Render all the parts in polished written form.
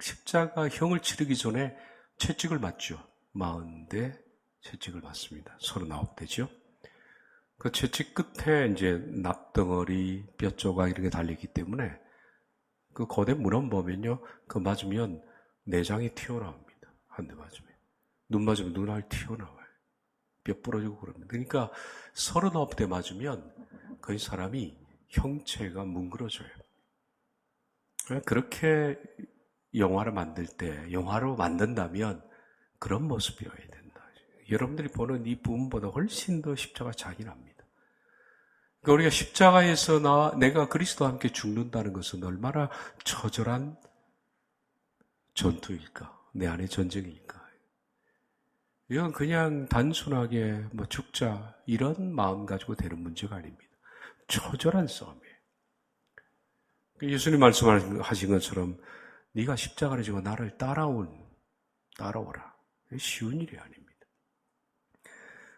십자가형을 치르기 전에 채찍을 맞죠. 40대 채찍을 맞습니다. 39대죠. 그 채찍 끝에 이제 납덩어리, 뼈조각 이렇게 달리기 때문에 그 거대 문헌 보면요. 그 맞으면 내장이 튀어나옵니다. 한 대 맞으면. 눈 맞으면 눈알 튀어나와요. 뼈 부러지고 그럽니다. 그러니까 39대 맞으면 거의 사람이 형체가 뭉그러져요. 그렇게 영화를 만들 때, 영화로 만든다면 그런 모습이어야 된다. 여러분들이 보는 이 부분보다 훨씬 더 십자가 잔인합니다. 그러니까 우리가 십자가에서 내가 그리스도와 함께 죽는다는 것은 얼마나 처절한 전투일까? 내 안의 전쟁일까? 이건 그냥 단순하게 죽자 이런 마음 가지고 되는 문제가 아닙니다. 처절한 싸움이에요. 예수님 말씀하신 것처럼 네가 십자가를 지고 나를 따라오라. 쉬운 일이 아닙니다.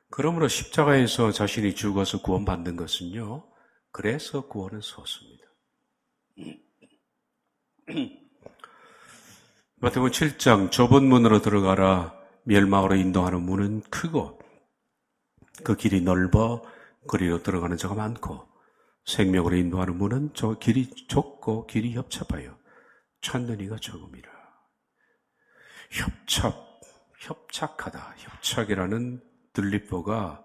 그러므로 십자가에서 자신이 죽어서 구원받는 것은요. 그래서 구원은 섰습니다. 마태복음 7장 좁은 문으로 들어가라. 멸망으로 인도하는 문은 크고 그 길이 넓어 그리로 들어가는 자가 많고 생명으로 인도하는 문은 저 길이 좁고 길이 협착하여 찾는 이가 적음이라. 협착하다. 협착이라는 들립보가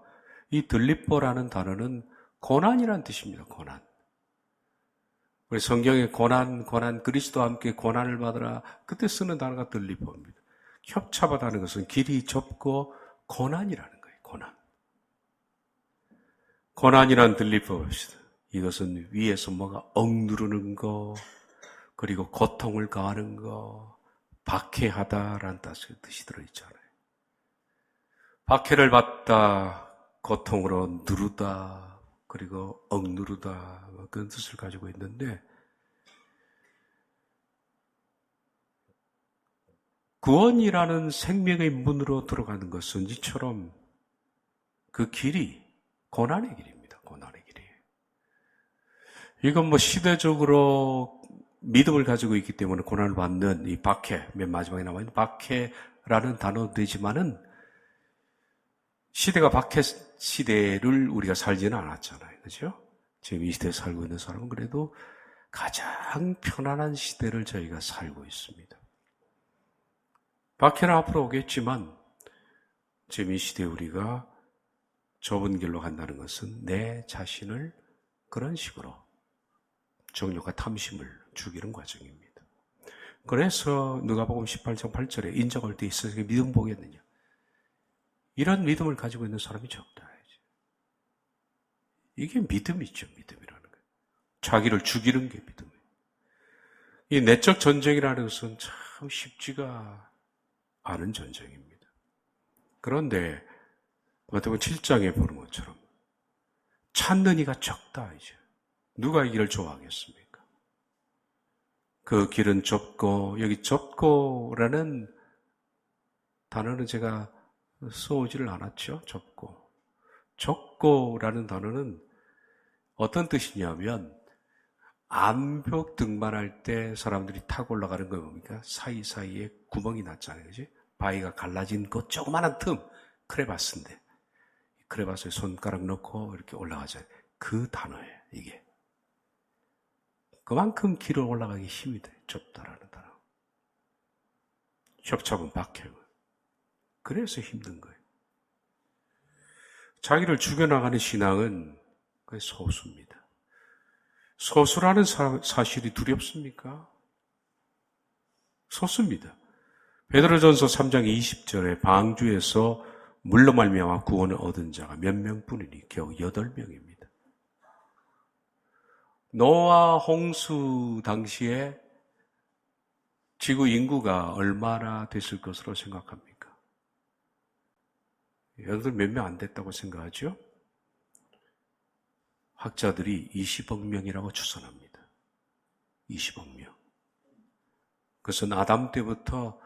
이 들립보라는 단어는 고난이라는 뜻입니다. 고난. 우리 성경에 고난, 그리스도와 함께 고난을 받으라. 그때 쓰는 단어가 들립보입니다. 협착하다는 것은 길이 좁고 고난이라는 거예요. 고난이란 들립보 봅시다. 이것은 위에서 뭐가 억누르는 거, 그리고 고통을 가하는 거, 박해하다라는 뜻이 들어있잖아요. 박해를 받다, 고통으로 누르다, 그리고 억누르다, 그런 뜻을 가지고 있는데, 구원이라는 생명의 문으로 들어가는 것은 이처럼 그 길이 고난의 길입니다. 고난의 길이. 이건 시대적으로 믿음을 가지고 있기 때문에 고난을 받는 이 박해, 맨 마지막에 나와 있는 박해라는 단어 되지만은 시대가 박해 시대를 우리가 살지는 않았잖아요. 그죠? 지금 이 시대에 살고 있는 사람은 그래도 가장 편안한 시대를 저희가 살고 있습니다. 박해는 앞으로 오겠지만 지금 이 시대에 우리가 좁은 길로 간다는 것은 내 자신을 그런 식으로 정욕과 탐심을 죽이는 과정입니다. 그래서 누가복음 18장 8절에 인정할 때 있어서 믿음 보겠느냐. 이런 믿음을 가지고 있는 사람이 적다. 이게 믿음이죠. 믿음이라는 거예요. 자기를 죽이는 게 믿음이에요. 이 내적 전쟁이라는 것은 참 쉽지가 않은 전쟁입니다. 그런데 마태복음 7장에 보는 것처럼 찾는 이가 적다. 이제 누가 이 길을 좋아하겠습니까? 그 길은 좁고, 여기 좁고라는 단어는 제가 써오지를 않았죠. 좁고라는 단어는 어떤 뜻이냐면 암벽 등반할 때 사람들이 타고 올라가는 거 뭡니까? 사이사이에 구멍이 났잖아요. 그지? 바위가 갈라진 그 조그마한 틈, 크레바스인데 크레바스에 손가락 넣고 이렇게 올라가잖아요. 그 단어예요. 이게. 그만큼 길을 올라가기 힘이 돼요. 좁다라는 단어. 협착은 박해고. 그래서 힘든 거예요. 자기를 죽여나가는 신앙은 소수입니다. 소수라는 사실이 두렵습니까? 소수입니다. 베드로전서 3장 20절에 방주에서 물로 말미암아 구원을 얻은 자가 몇 명뿐이니 겨우 8명입니다. 노아 홍수 당시에 지구 인구가 얼마나 됐을 것으로 생각합니까? 여러분들 몇 명 안 됐다고 생각하죠? 학자들이 20억 명이라고 추산합니다. 20억 명. 그것은 아담 때부터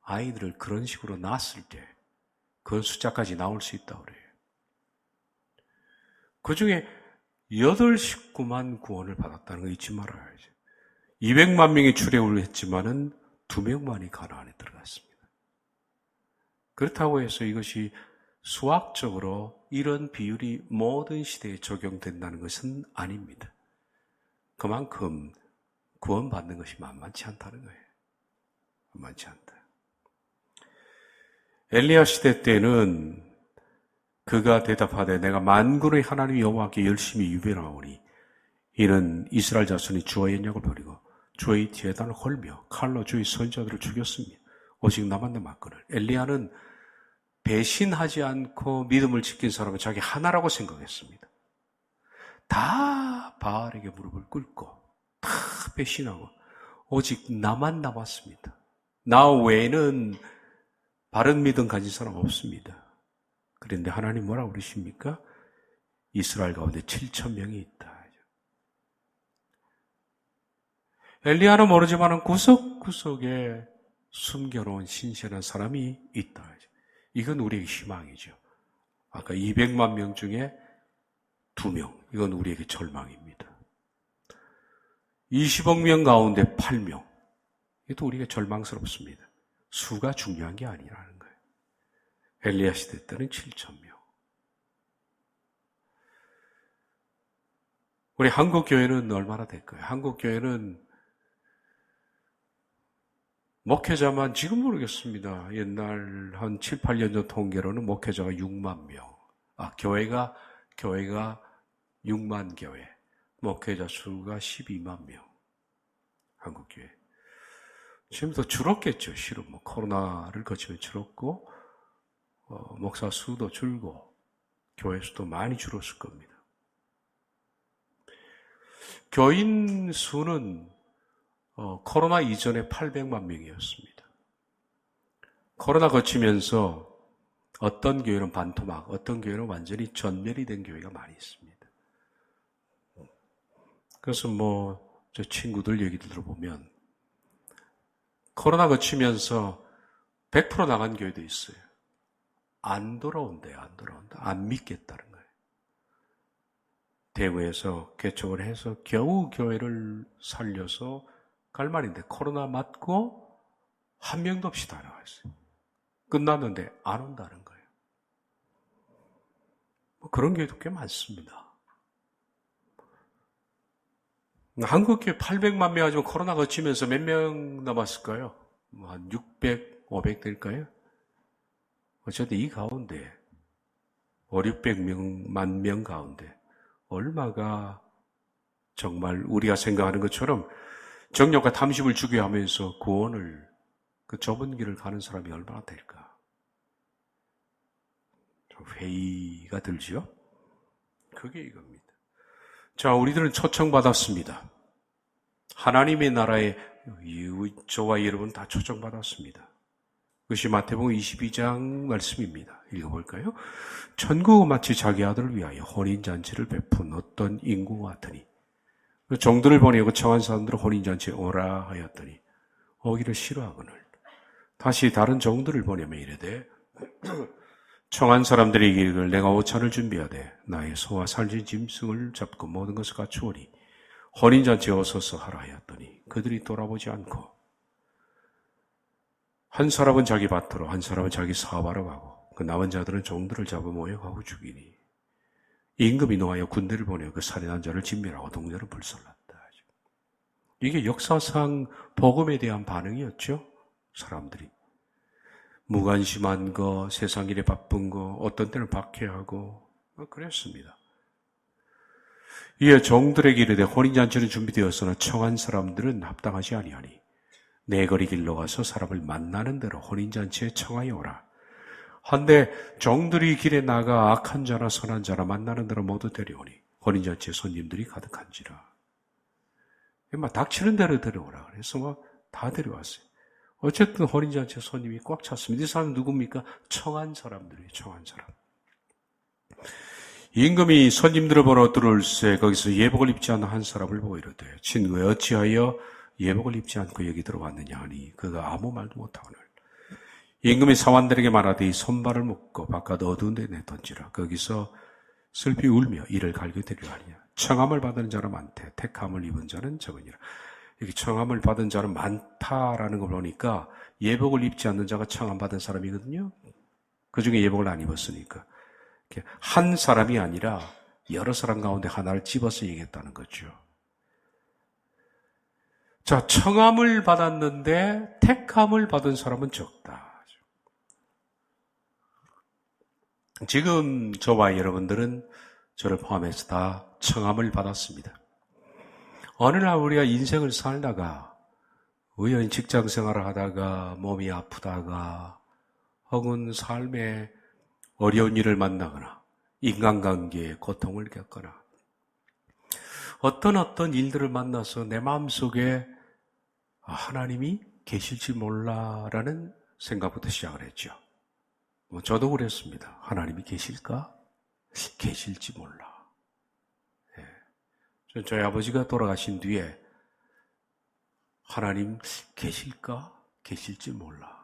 아이들을 그런 식으로 낳았을 때 그 숫자까지 나올 수 있다고 그래요. 그 중에 8식구만 구원을 받았다는 거 잊지 말아야지. 200만 명이 출애굽을 했지만은 2명만이 가나안에 들어갔습니다. 그렇다고 해서 이것이 수학적으로 이런 비율이 모든 시대에 적용된다는 것은 아닙니다. 그만큼 구원받는 것이 만만치 않다는 거예요. 만만치 않다. 엘리야 시대 때는 그가 대답하되 내가 만군의 하나님 여호와께 열심히 유배하오니 이는 이스라엘 자손이 주와 연약을 버리고 주의 제단을 헐며 칼로 주의 선지자들을 죽였으며 오직 나만 맡거늘. 엘리야는 배신하지 않고 믿음을 지킨 사람은 자기 하나라고 생각했습니다. 다 바알에게 무릎을 꿇고 다 배신하고 오직 나만 남았습니다. 나 외에는 바른 믿음 가진 사람 없습니다. 그런데 하나님 뭐라고 그러십니까? 이스라엘 가운데 7,000명이 있다. 엘리야는 모르지만 구석구석에 숨겨놓은 신실한 사람이 있다. 이건 우리에게 희망이죠. 아까 200만 명 중에 2명, 이건 우리에게 절망입니다. 20억 명 가운데 8명, 이것도 우리에게 절망스럽습니다. 수가 중요한 게 아니라는 거예요. 엘리야 시대 때는 7,000명. 우리 한국교회는 얼마나 될까요? 한국교회는 목회자만 지금 모르겠습니다. 옛날 한 7, 8년 전 통계로는 목회자가 6만 명. 교회가 6만 교회. 목회자 수가 12만 명. 한국교회. 지금 더 줄었겠죠. 실은 코로나를 거치면 줄었고, 목사 수도 줄고, 교회 수도 많이 줄었을 겁니다. 교인 수는 코로나 이전에 800만 명이었습니다. 코로나 거치면서 어떤 교회는 반토막, 어떤 교회는 완전히 전멸이 된 교회가 많이 있습니다. 그래서 저 친구들 얘기를 들어보면 코로나 거치면서 100% 나간 교회도 있어요. 안 돌아온대요. 안 돌아온다. 안 믿겠다는 거예요. 대구에서 개척을 해서 겨우 교회를 살려서 갈 말인데 코로나 맞고 한 명도 없이 다 나왔어요. 끝났는데 안 온다는 거예요. 그런 교회도 꽤 많습니다. 한국교회 800만 명 가지고 코로나 거치면서 몇 명 남았을까요? 한 600, 500 될까요? 어쨌든 이 가운데 5, 600만 명 가운데 얼마가 정말 우리가 생각하는 것처럼 정욕과 탐심을 주게 하면서 구원을 그 좁은 길을 가는 사람이 얼마나 될까? 좀 회의가 들죠? 그게 이겁니다. 자, 우리들은 초청받았습니다. 하나님의 나라에 저와 여러분 다 초청받았습니다. 그것이 마태복음 22장 말씀입니다. 읽어볼까요? 천국은 마치 자기 아들을 위하여 혼인잔치를 베푼 어떤 인구와 같으니 종들을 보내고 청한 사람들을 혼인잔치에 오라 하였더니 오기를 싫어하거늘 다시 다른 종들을 보내며 이르되 청한 사람들이 이르기를 내가 오찬을 준비하되 나의 소와 살진 짐승을 잡고 모든 것을 갖추오니 혼인잔치에 오소서 하라 하였더니 그들이 돌아보지 않고 한 사람은 자기 밭으로 한 사람은 자기 사업하러 가고 그 남은 자들은 종들을 잡아 모욕하고 죽이니 임금이 노하여 군대를 보내어 그 살인한 자를 진멸하고 동네를 불살랐다. 이게 역사상 복음에 대한 반응이었죠. 사람들이 무관심한 거, 세상 일에 바쁜 거, 어떤 때는 박해하고 그랬습니다. 이에 종들에게 이르되 혼인잔치는 준비되었으나 청한 사람들은 합당하지 아니하니 내 거리 길로 가서 사람을 만나는 대로 혼인잔치에 청하여 오라. 한데 종들이 길에 나가 악한 자나 선한 자나 만나는 대로 모두 데려오니 혼인잔치에 손님들이 가득한지라. 닥치는 대로 데려오라. 그래서 다 데려왔어요. 어쨌든 혼인잔치에 손님이 꽉 찼습니다. 이 사람은 누굽니까? 청한 사람들이에요. 청한 사람. 임금이 손님들을 보러 들어올세 거기서 예복을 입지 않은 한 사람을 보고 이르되 친구에 어찌하여 예복을 입지 않고 여기 들어왔느냐 하니 그가 아무 말도 못하거늘 임금이 사환들에게 말하되 이 손발을 묶고 바깥 어두운 데 내던지라. 거기서 슬피 울며 이를 갈겨드리려 하니라. 청함을 받은 자는 많되 택함을 입은 자는 적으니라. 이렇게 청함을 받은 자는 많다라는 걸 보니까 예복을 입지 않는 자가 청함 받은 사람이거든요. 그 중에 예복을 안 입었으니까. 한 사람이 아니라 여러 사람 가운데 하나를 집어서 얘기했다는 거죠. 자, 청함을 받았는데 택함을 받은 사람은 적다. 지금 저와 여러분들은 저를 포함해서 다 청함을 받았습니다. 어느 날 우리가 인생을 살다가 우연히 직장 생활을 하다가 몸이 아프다가 혹은 삶에 어려운 일을 만나거나 인간관계에 고통을 겪거나 어떤 일들을 만나서 내 마음속에 하나님이 계실지 몰라라는 생각부터 시작을 했죠. 저도 그랬습니다. 하나님이 계실까? 계실지 몰라. 네. 저희 아버지가 돌아가신 뒤에 하나님 계실까? 계실지 몰라.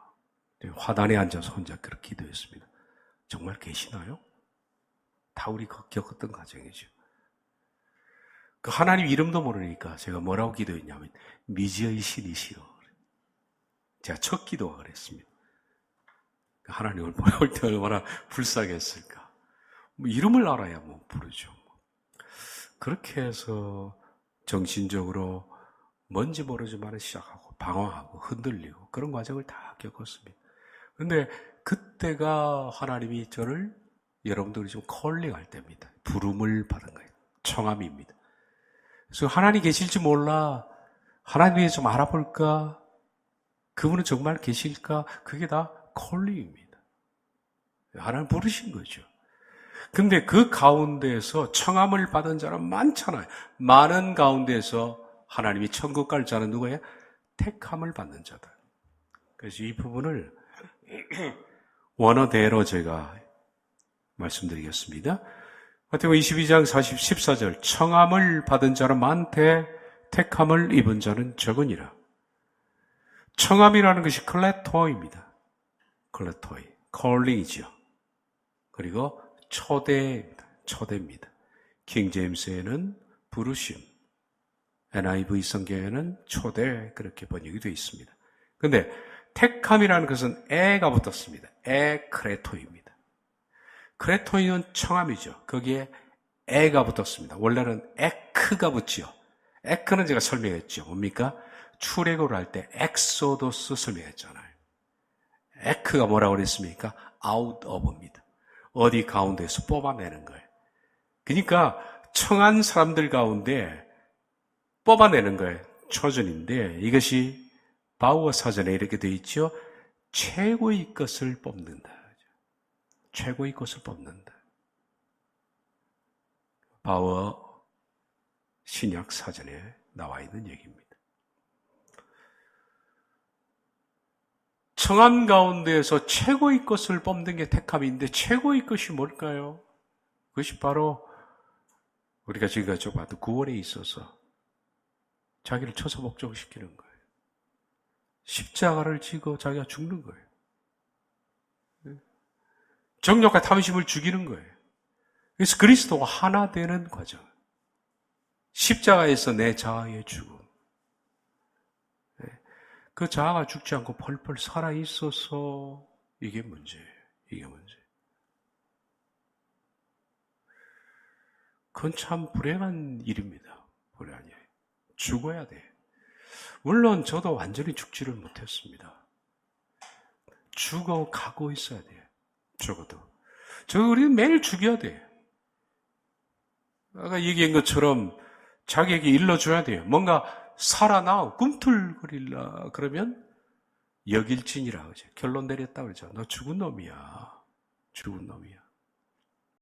화단에 앉아서 혼자 그렇게 기도했습니다. 정말 계시나요? 다 우리 겪었던 과정이죠. 그 하나님 이름도 모르니까 제가 뭐라고 기도했냐면 미지의 신이시여. 제가 첫 기도가 그랬습니다. 하나님을 볼 때 얼마나 불쌍했을까. 이름을 알아야 부르죠. 그렇게 해서 정신적으로 뭔지 모르지만 시작하고 방황하고 흔들리고 그런 과정을 다 겪었습니다. 그런데 그때가 하나님이 저를 여러분들이 좀 콜링할 때입니다. 부름을 받은 거예요. 청함입니다. 그래서 하나님 계실지 몰라. 하나님 위해 좀 알아볼까? 그분은 정말 계실까? 그게 다 콜링입니다. 하나님 부르신 거죠. 근데 그 가운데에서 청함을 받은 자는 많잖아요. 많은 가운데에서 하나님이 천국 갈 자는 누구예요? 택함을 받는 자다. 그래서 이 부분을 원어대로 제가 말씀드리겠습니다. 마태복음 22장 14절 청함을 받은 자는 많되 택함을 입은 자는 적으니라. 청함이라는 것이 클레토입니다. 클레토이, 콜링이죠. 그리고 초대입니다. 초대입니다. 킹제임스에는 부르심, NIV 성경에는 초대 그렇게 번역이 되어 있습니다. 그런데 택함이라는 것은 에가 붙었습니다. 크레토입니다. 크레토이는 청함이죠. 거기에 에가 붙었습니다. 원래는 에크가 붙죠. 에크는 제가 설명했죠. 뭡니까? 출애굽을 할 때 엑소도스 설명했잖아요. 에크가 뭐라고 그랬습니까? out of입니다. 어디 가운데서 뽑아내는 거예요. 그러니까 청한 사람들 가운데 뽑아내는 거예요. 초전인데 이것이 바우어 사전에 이렇게 되어 있죠. 최고의 것을 뽑는다. 최고의 것을 뽑는다. 바우어 신약 사전에 나와 있는 얘기입니다. 청함 가운데에서 최고의 것을 뽑는 게 택함인데 최고의 것이 뭘까요? 그것이 바로 우리가 지금까지 봤던 구원에 있어서 자기를 쳐서 목적시키는 거예요. 십자가를 지고 자기가 죽는 거예요. 정욕과 탐심을 죽이는 거예요. 그래서 그리스도와 하나 되는 과정. 십자가에서 내 자아의 죽음. 그 자아가 죽지 않고 펄펄 살아있어서 이게 문제예요. 이게 문제. 그건 참 불행한 일입니다. 불행한 일. 죽어야 돼. 물론 저도 완전히 죽지를 못했습니다. 죽어가고 있어야 돼요. 적어도. 우리는 매일 죽여야 돼. 아까 얘기한 것처럼 자기에게 일러줘야 돼요. 뭔가 살아나 꿈틀거리려 그러면 역일진이라 그러죠. 결론 내렸다 그러죠. 너 죽은 놈이야. 죽은 놈이야.